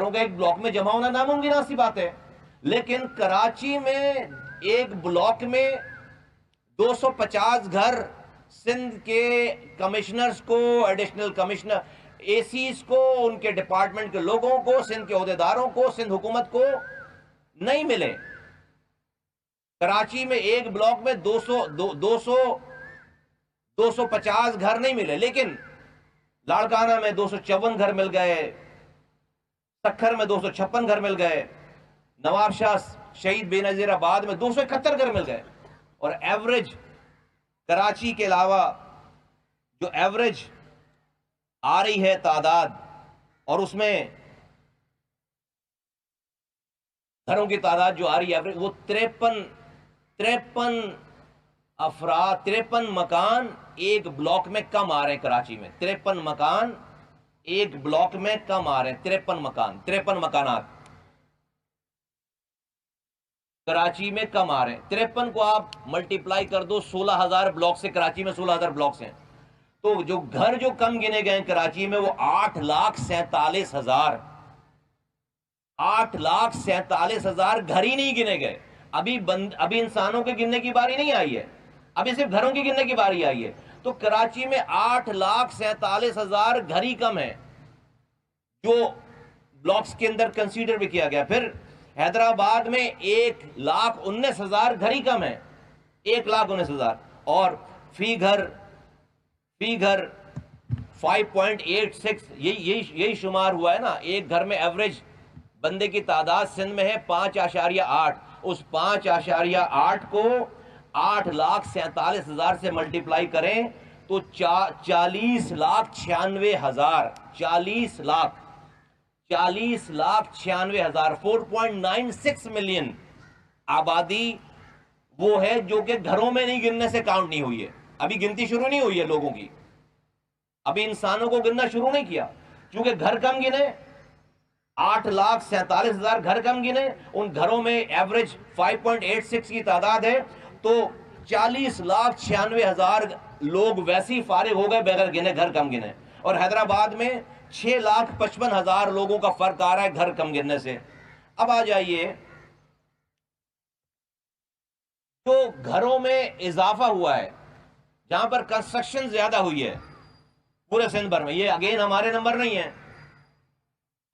घरों का एक ब्लॉक में जमा होना नामुमकिन सी बात है। लेकिन कराची में एक ब्लॉक में 250 घर सिंध के कमिश्नर्स को, एडिशनल कमिश्नर, एसीज को, उनके डिपार्टमेंट के लोगों को, सिंध के ओहदेदारों को, सिंध हुकूमत को नहीं मिले। कराची में एक ब्लॉक में 250 घर नहीं मिले, लेकिन लाड़काना में 254 घर मिल गए, सखर में 256 घर मिल गए, नवाब शाह शहीद बेनजीराबाद में 271 घर मिल गए। और एवरेज कराची के अलावा जो एवरेज आ रही है तादाद, और उसमें घरों की तादाद जो आ रही है एवरेज, वो 53 अफराद, 53 मकान एक ब्लॉक में कम आ रहे हैं कराची में। 53 मकान एक ब्लॉक में कम आ रहे हैं। 53 मकान, 53 मकानात कराची में कम आ रहे हैं। 53 को आप मल्टीप्लाई कर दो 16,000 ब्लॉक से, कराची में 16,000 ब्लॉक्स हैं, तो जो घर जो कम गिने गए कराची में वो 8,47,000, 8,47,000 घर ही नहीं गिने गए। अभी इंसानों के गिनने की बारी नहीं आई है, अभी सिर्फ घरों की गिनने की बारी आई है। तो कराची में 8,47,000 घर ही कम है जो ब्लॉक्स के अंदर कंसीडर भी किया गया। फिर हैदराबाद में 1,19,000 घर ही कम है, 1,19,000, और फी घर 5.86, यही शुमार हुआ है ना। एक घर में एवरेज बंदे की तादाद सिंध में है 5.8। उस 5.8 को 8,47,000 से मल्टीप्लाई करें तो 40,96,000, 40,96,000, 4.96 मिलियन आबादी वो है जो कि घरों में नहीं गिनने से काउंट नहीं हुई है। अभी गिनती शुरू नहीं हुई है लोगों की, अभी इंसानों को गिनना शुरू नहीं किया, क्योंकि घर कम गिने। 8,47,000 घर कम गिने, उन घरों में एवरेज 5.86 की तादाद है, तो 40,96,000 लोग वैसे ही फारिग हो गए बगैर गिने, घर कम गिने। और हैदराबाद में 6,55,000 लोगों का फर्क आ रहा है घर कम गिनने से। अब आ जाइए, जो घरों में इजाफा हुआ है, जहां पर कंस्ट्रक्शन ज्यादा हुई है पूरे सिंध भर में, ये अगेन हमारे नंबर नहीं है।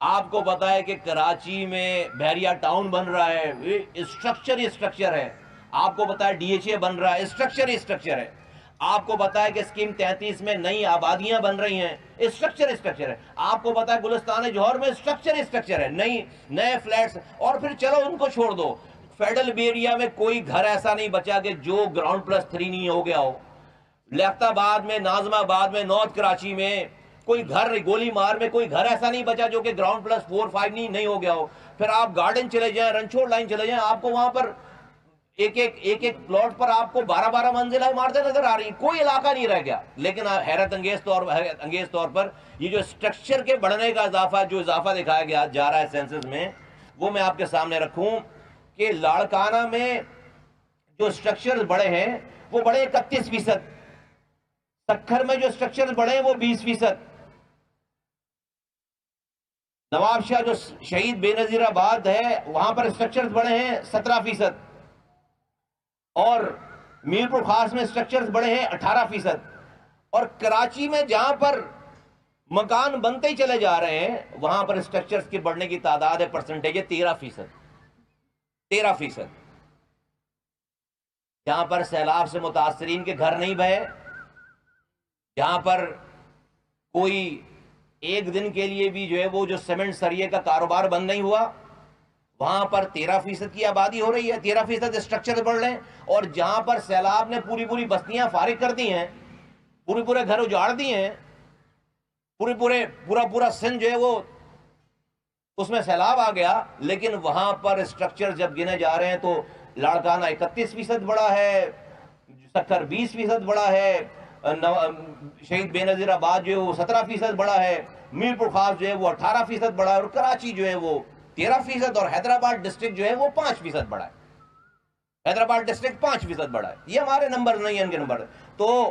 आपको पता है कि कराची में बहरिया टाउन बन रहा है, स्ट्रक्चर ही स्ट्रक्चर है। आपको पता है डीएचए बन रहा है, स्ट्रक्चर ही स्ट्रक्चर है। आपको पता है कि स्कीम 33 में नई आबादियां बन रही हैं, स्ट्रक्चर स्ट्रक्चर है। आपको पता है गुलिस्तान जौहर में स्ट्रक्चर स्ट्रक्चर है, नए फ्लैट्स। और फिर चलो उनको छोड़ दो, फेडरल एरिया में कोई घर ऐसा नहीं बचा कि जो ग्राउंड +3 नहीं हो गया हो। लियाकताबाद में, नाजमाबाद में, नॉर्थ कराची में कोई घर, गोली मार में कोई घर ऐसा नहीं बचा जो कि ग्राउंड +4-5 नहीं हो गया हो। फिर आप गार्डन चले जाएं, रनछोड़ लाइन चले जाएं, आपको वहां पर एक प्लॉट पर आपको 12-12 मंजिला इमारतें नजर आ रही, कोई इलाका नहीं रह गया। लेकिन हैरत अंगेज तौर पर ये जो स्ट्रक्चर के बढ़ने का इजाफा, जो इजाफा दिखाया गया जा रहा है सेंसस में, वो मैं आपके सामने रखूं कि लाड़काना में जो स्ट्रक्चर बढ़े हैं वो बढ़े 31%, सखर में जो स्ट्रक्चर बढ़े हैं वो 20%, नवाब शाह जो शहीद बेनजीराबाद है वहां पर स्ट्रक्चर्स बढ़े हैं 17%, और मीरपुर खास में स्ट्रक्चर्स बढ़े हैं 18%। और कराची में जहां पर मकान बनते ही चले जा रहे हैं वहां पर स्ट्रक्चर्स की बढ़ने की तादाद है, परसेंटेज है 13%। 13%। जहां पर सैलाब से मुतासरीन के घर नहीं बहे, जहां पर कोई एक दिन के लिए भी जो है वो जो सीमेंट सरिये का कारोबार बंद नहीं हुआ, वहां पर 13% की आबादी हो रही है, 13% स्ट्रक्चर बढ़ रहे हैं। और जहां पर सैलाब ने पूरी बस्तियां फारिग कर दी हैं, पूरे घर उजाड़ दिए हैं, पूरा सिंध जो है वो उसमें सैलाब आ गया, लेकिन वहां पर स्ट्रक्चर जब गिने जा रहे हैं तो लाड़काना 31% बढ़ा है, सखर 20% बढ़ा है, शहीद बेनजीराबाद जो है वो 17% बढ़ा है, मीरपुर खास जो है वो 18% बढ़ा है, और कराची जो है वो 13%, और हैदराबाद डिस्ट्रिक्ट जो है वो 5% बढ़ा है। हैदराबाद डिस्ट्रिक्ट 5% बढ़ा है। ये हमारे नंबर नहीं है, इनके नंबर। तो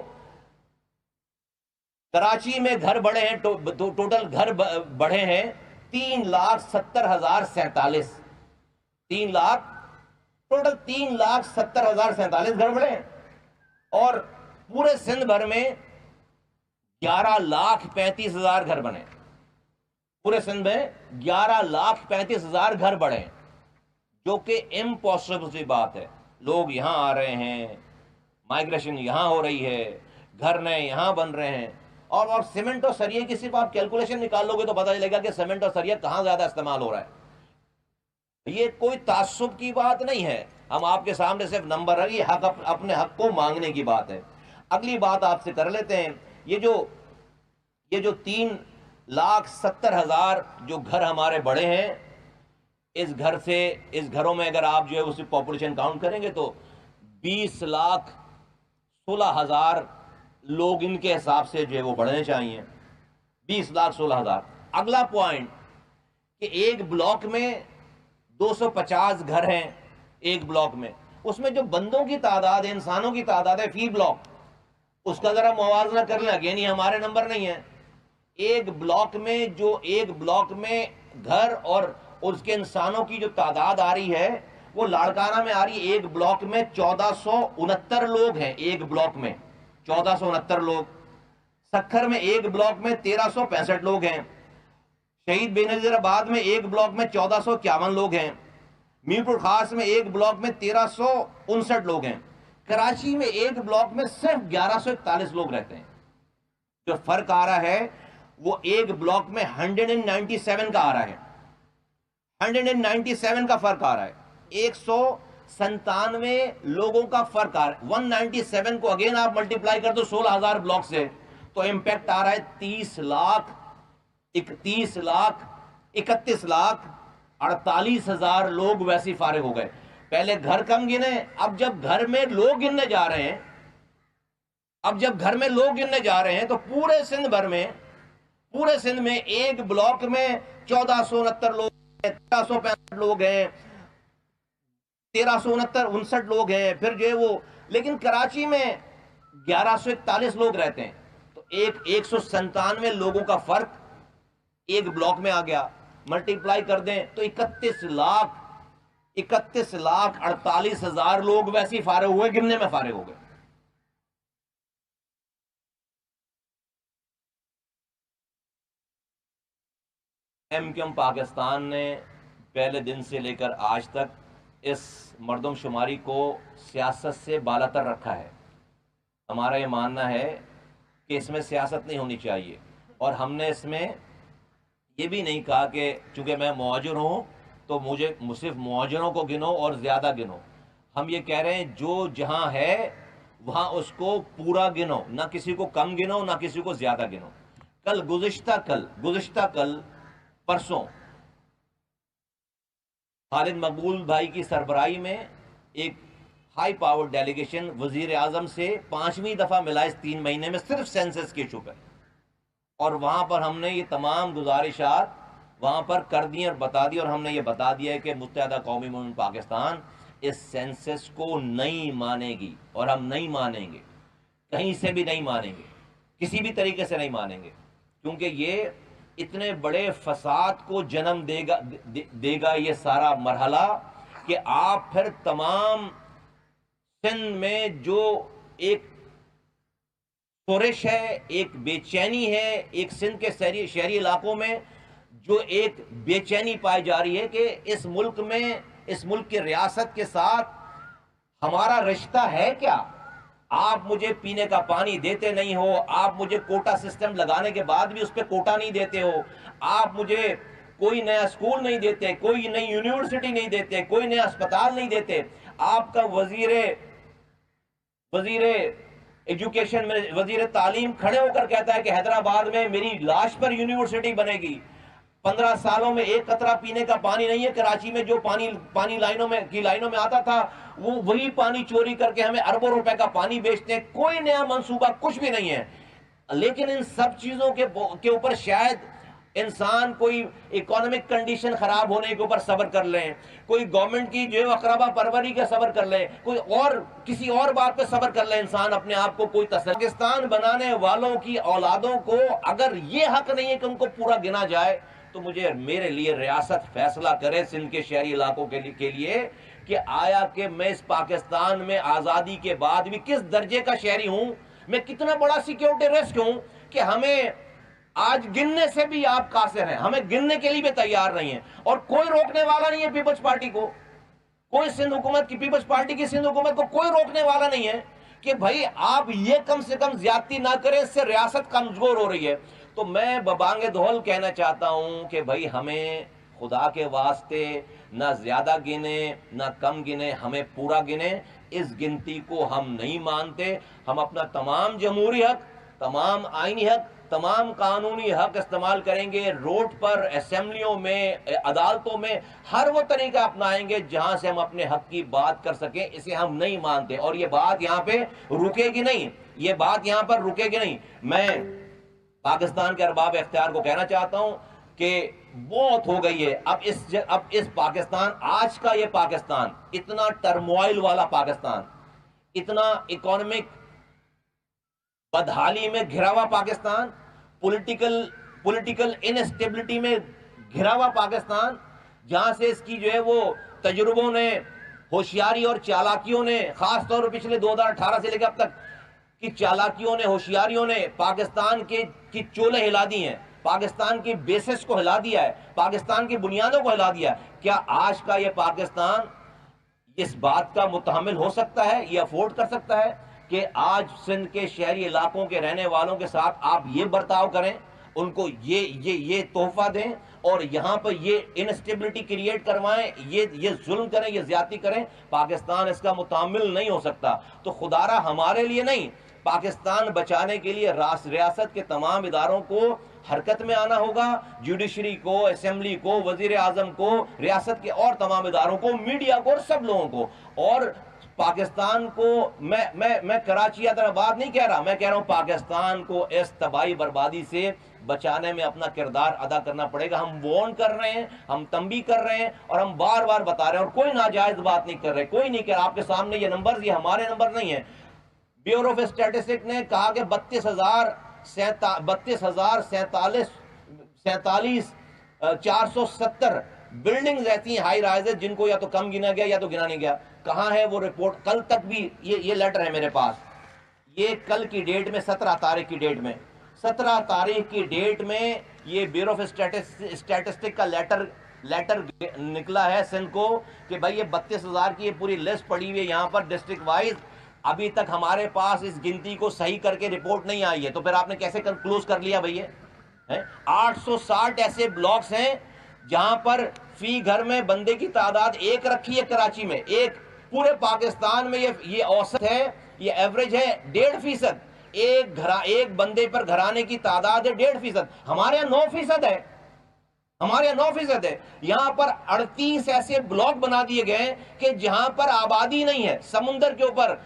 कराची में घर बढ़े हैं, टोटल घर बढ़े हैं 3,70,047, 3,00,000 टोटल 3,70,047 घर बने हैं। और पूरे सिंध भर में 11,35,000 घर बने। पूरे सिंध में 11,35,000 घर बढ़े, जो कि इम्पॉसिबल सी बात है। लोग यहां आ रहे हैं, माइग्रेशन यहां हो रही है, घर नए यहां बन रहे हैं। और सीमेंट और सरिये की सिर्फ आप कैलकुलेशन निकाल लोगे तो पता चलेगा कि सीमेंट और सरिया कहां ज्यादा इस्तेमाल हो रहा है। ये कोई तासुब की बात नहीं है, हम आपके सामने सिर्फ नंबर है, ये हक अपने हक को मांगने की बात है। अगली बात आपसे कर लेते हैं, ये जो 3,70,000 जो घर हमारे बड़े हैं, इस घरों में अगर आप जो है उसकी पॉपुलेशन काउंट करेंगे तो 20,16,000 लोग इनके हिसाब से जो है वो बढ़ने चाहिए, 20,16,000। अगला पॉइंट कि एक ब्लॉक में 250 घर हैं, एक ब्लॉक में, उसमें जो बंदों की तादाद है, इंसानों की तादाद है फी ब्लॉक, उसका जरा मुवाजना कर लें। अगेन ये हमारे नंबर नहीं है। एक ब्लॉक में घर और उसके इंसानों की जो तादाद आ रही है वो लाड़काना में आ रही है। एक ब्लॉक में 1469 लोग हैं, एक ब्लॉक में 1469 लोग। सक्खर में एक ब्लॉक में 1365 लोग हैं। शहीद बेनजीराबाद में एक ब्लॉक में 1451 लोग हैं। मीरपुर खास में एक ब्लॉक में 1359 लोग हैं। कराची में एक ब्लॉक में सिर्फ 1141 लोग रहते हैं। जो फर्क आ रहा है वो एक ब्लॉक में 197 का आ रहा है, 197 का फर्क आ रहा है, 197 लोगों का फर्क आ रहा है। 197 को अगेन आप मल्टीप्लाई कर दो 16,000 ब्लॉक से, तो इंपैक्ट आ रहा है 30,31,48,000 लोग वैसे फारिग हो गए। पहले घर कम गिने, अब जब घर में लोग गिनने जा रहे हैं, तो पूरे सिंध में एक ब्लॉक में 1469 लोग, 1365 लोग हैं, 1369 लोग हैं, फिर जो है वो, लेकिन कराची में 1141 लोग रहते हैं। तो 197 लोगों का फर्क एक ब्लॉक में आ गया। मल्टीप्लाई कर दें तो 31,48,000 लोग वैसे ही फारिग हुए, गिनने में फारिग हो गए। एमक्यूएम पाकिस्तान ने पहले दिन से लेकर आज तक इस मर्दमशुमारी को सियासत से बालातर रखा है। हमारा ये मानना है कि इसमें सियासत नहीं होनी चाहिए, और हमने इसमें ये भी नहीं कहा कि चूंकि मैं मुआजिर हूँ तो मुझे सिर्फ मुआजिरों को गिनो और ज़्यादा गिनो। हम ये कह रहे हैं जो जहाँ है वहाँ उसको पूरा गिनो, ना किसी को कम गिनो ना किसी को ज़्यादा गिनो। गुज़िश्ता कल परसों खालिद मकबूल भाई की सरबराही में एक हाई पावर डेलीगेशन वजीर आजम से 5वीं दफ़ा मिला इस 3 महीने में, सिर्फ सेंसस के इशू पर। और वहाँ पर हमने ये तमाम गुजारिशात वहाँ पर कर दी और बता दी, और हमने ये बता दिया है कि मुत्तहदा कौमी मूवमेंट पाकिस्तान इस सेंसस को नहीं मानेगी, और हम नहीं मानेंगे, कहीं से भी नहीं मानेंगे, किसी भी तरीके से नहीं मानेंगे, क्योंकि ये इतने बड़े फसाद को जन्म देगा ये सारा मरहला कि आप फिर तमाम सिंध में जो एक सोरिश है, एक बेचैनी है, एक सिंध के शहरी इलाकों में जो एक बेचैनी पाई जा रही है कि इस मुल्क की रियासत के साथ हमारा रिश्ता है क्या। आप मुझे पीने का पानी देते नहीं हो, आप मुझे कोटा सिस्टम लगाने के बाद भी उस पर कोटा नहीं देते हो, आप मुझे कोई नया स्कूल नहीं देते, कोई नई यूनिवर्सिटी नहीं देते, कोई नया अस्पताल नहीं देते। आपका वजीर एजुकेशन में वजीर तालीम खड़े होकर कहता है कि हैदराबाद में मेरी लाश पर यूनिवर्सिटी बनेगी। 15 सालों में एक कतरा पीने का पानी नहीं है। कराची में जो पानी लाइनों में आता था, वो वही पानी चोरी करके हमें अरबों रुपए का पानी बेचते हैं। कोई नया मंसूबा कुछ भी नहीं है। लेकिन इन सब चीजों के ऊपर शायद इंसान कोई इकोनॉमिक कंडीशन खराब होने के ऊपर सब्र कर लें, कोई गवर्नमेंट की जो अकरबा परवरी का सब्र कर ले, कोई और किसी और बात पे सब्र कर ले इंसान अपने आप को कोई पाकिस्तान बनाने वालों की औलादों को अगर ये हक नहीं है कि उनको पूरा गिना जाए, तो तो मुझे मेरे लिए रियासत फैसला करे सिंध के शहरी इलाकों के लिए कि आया कि मैं इस पाकिस्तान में आजादी के बाद भी किस दर्जे का शहरी हूं, मैं कितना बड़ा सिक्योरिटी रिस्क हूं कि हमें आज गिनने से भी आप कासिर हैं, हमें गिनने के लिए भी तैयार नहीं है। और कोई रोकने वाला नहीं है पीपल्स पार्टी को, कोई सिंध हुकूमत की, पीपल्स पार्टी की सिंध हुकूमत को कोई रोकने वाला नहीं है कि भाई आप ये कम से कम ज्यादती ना करें, इससे रियासत कमजोर हो रही है। तो मैं बबांगे दोहल कहना चाहता हूं कि भाई हमें खुदा के वास्ते ना ज्यादा गिने ना कम गिने, हमें पूरा गिने। इस गिनती को हम नहीं मानते। हम अपना तमाम जमहूरी हक, तमाम आईनी हक, तमाम कानूनी हक इस्तेमाल करेंगे। रोड पर, असेंबलियों में, अदालतों में हर वो तरीका अपनाएंगे जहां से हम अपने हक की बात कर सकें। इसे हम नहीं मानते और ये बात यहां पे रुकेगी नहीं, ये बात यहां पर रुकेगी नहीं। मैं पाकिस्तान के अरबाब इख्तियार को कहना चाहता हूं कि बहुत हो गई है। अब इस पाकिस्तान, आज का ये पाकिस्तान, इतना टर्मोइल वाला पाकिस्तान, इतना इकोनॉमिक बदहाली में घिरा हुआ पाकिस्तान, पॉलिटिकल इनस्टेबिलिटी में घिरा हुआ पाकिस्तान, जहां से इसकी जो है वो तजुर्बों ने, होशियारी और चालाकियों ने, खासतौर पर पिछले 2018 से लेकर अब तक की चालाकियों ने, होशियारियों ने पाकिस्तान की चोलें हिला दी हैं, पाकिस्तान की बेसिस को हिला दिया है, पाकिस्तान की बुनियादों को हिला दिया है। क्या आज का ये पाकिस्तान इस बात का मुतहम्मिल हो सकता है, ये अफोर्ड कर सकता है कि आज सिंध के शहरी इलाकों के रहने वालों के साथ आप ये बर्ताव करें, उनको ये तोहफा दें और यहां पर ये इनस्टेबिलिटी क्रिएट करवाएं, ये जुल्म करें, ये ज्यादती करें? पाकिस्तान इसका मुतहम्मिल नहीं हो सकता। तो खुदारा हमारे लिए नहीं, पाकिस्तान बचाने के लिए रियासत के तमाम इदारों को हरकत में आना होगा। जुडिशरी को, असेंबली को, वजीर आजम को, रियासत के और तमाम इदारों को, मीडिया को और सब लोगों को। और पाकिस्तान को मैं कराची हैदराबाद नहीं कह रहा, मैं कह रहा हूं पाकिस्तान को इस तबाही बर्बादी से बचाने में अपना किरदार अदा करना पड़ेगा। हम वार्न कर रहे हैं, हम तंबी कर रहे हैं और हम बार बार बता रहे हैं और कोई नाजायज बात नहीं कर रहे, कोई नहीं कह रहा। आपके सामने ये नंबर, ये हमारे नंबर नहीं है। ब्यूरो ऑफ स्टैटिस्टिक्स ने कहा कि 32,470 बिल्डिंग्स ऐसी हाई राइज जिनको या तो कम गिना गया या तो गिना नहीं गया। कहां है वो रिपोर्ट? कल तक भी ये लेटर है मेरे पास, ये कल की डेट में 17 तारीख की डेट में, 17 तारीख की डेट में ये ब्यूरो ऑफ स्टैटिस्टिक का लेटर निकला है सिंध को कि भाई ये 32,000 की ये पूरी लिस्ट पड़ी हुई है यहाँ पर डिस्ट्रिक्ट वाइज। अभी तक हमारे पास इस गिनती को सही करके रिपोर्ट नहीं आई है। तो फिर आपने कैसे कंक्लूज कर लिया भैया? 860 ऐसे ब्लॉक्स हैं जहां पर फी घर में बंदे की तादाद एक रखी है कराची में। एक पूरे पाकिस्तान में ये औसत है, ये एवरेज है 1.5%। एक बंदे पर घराने की तादाद है 1.5%। हमारे यहाँ 9% है, हमारे यहाँ 9% है। यहां पर 38 ऐसे ब्लॉक बना दिए गए कि जहां पर आबादी नहीं है, समुंदर के ऊपर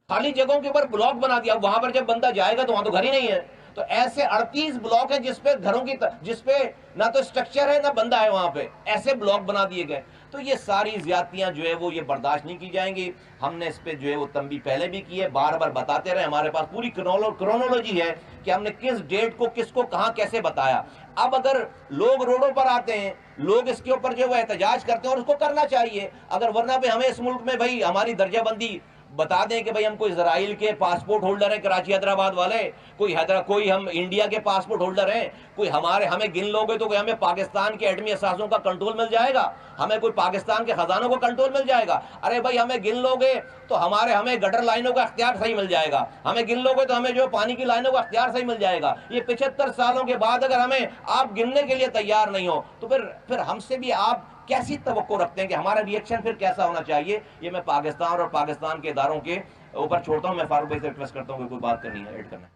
खाली जगहों के ऊपर ब्लॉक बना दिया। वहां पर जब बंदा जाएगा तो वहां तो घर ही नहीं है। तो ऐसे 38 ब्लॉक है जिसपे घरों की, जिसपे ना तो स्ट्रक्चर है ना बंदा है, वहां पे ऐसे ब्लॉक बना दिए गए। तो ये सारी ज्यादतियां जो है वो ये बर्दाश्त नहीं की जाएंगी। हमने इस पे जो है वो तंबी पहले भी की है, बार बार बताते रहे। हमारे पास पूरी क्रोनोलॉजी है कि हमने किस डेट को किसको कहां कैसे बताया। अब अगर लोग रोडों पर आते हैं, लोग इसके ऊपर जो है वो एहतजाज करते हैं और उसको करना चाहिए। अगर वरना पे हमें इस मुल्क में भाई हमारी दर्जाबंदी बता दें कि भाई हम कोई इजराइल के पासपोर्ट होल्डर हैं, कराची हैदराबाद वाले, कोई हम इंडिया के पासपोर्ट होल्डर हैं, कोई हमें गिन लोगे तो कोई हमें पाकिस्तान के एटमी असासों का कंट्रोल मिल जाएगा, हमें कोई पाकिस्तान के खजानों का कंट्रोल मिल जाएगा। अरे भाई हमें गिन लोगे तो हमें गटर लाइनों का अख्तियार सही मिल जाएगा, हमें गिन लोगे तो हमें जो पानी की लाइनों का अख्तियार सही मिल जाएगा। ये 75 सालों के बाद अगर हमें आप गिनने के लिए तैयार नहीं हो तो फिर हमसे भी आप कैसी तवक्को रखते हैं कि हमारा रिएक्शन फिर कैसा होना चाहिए? ये मैं पाकिस्तान और पाकिस्तान के इदारों के ऊपर छोड़ता हूं। मैं फारूक भाई से रिक्वेस्ट करता हूं कि कोई बात करनी है, ऐड करना है।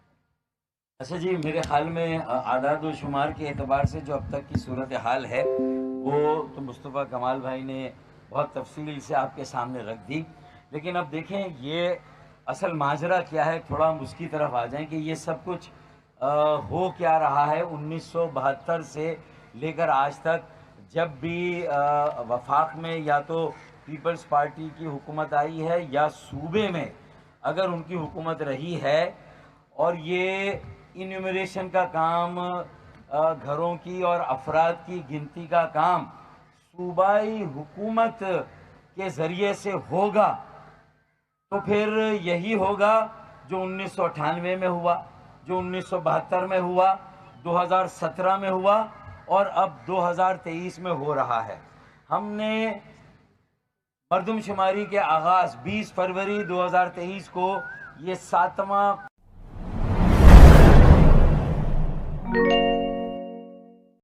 अच्छा जी, मेरे ख्याल में आदाद व शुमार के एतबार से जो अब तक की सूरत हाल है वो तो मुस्तफ़ा कमाल भाई ने बहुत तफसील से आपके सामने रख दी। लेकिन अब देखें ये असल माजरा क्या है, थोड़ा हम उसकी तरफ आ जाएं कि ये सब कुछ हो क्या रहा है 1972 से लेकर आज तक। जब भी वफाक में या तो पीपल्स पार्टी की हुकूमत आई है या सूबे में अगर उनकी हुकूमत रही है और ये इन्यूमरेशन का काम घरों की और अफराद की गिनती का काम सूबाई हुकूमत के ज़रिए से होगा तो फिर यही होगा जो 1998 में हुआ, जो 1972 में हुआ, 2017 में हुआ और अब 2023 में हो रहा है। हमने मरदमशुमारी के आगाज़ 20 फरवरी 2023 को ये 7वां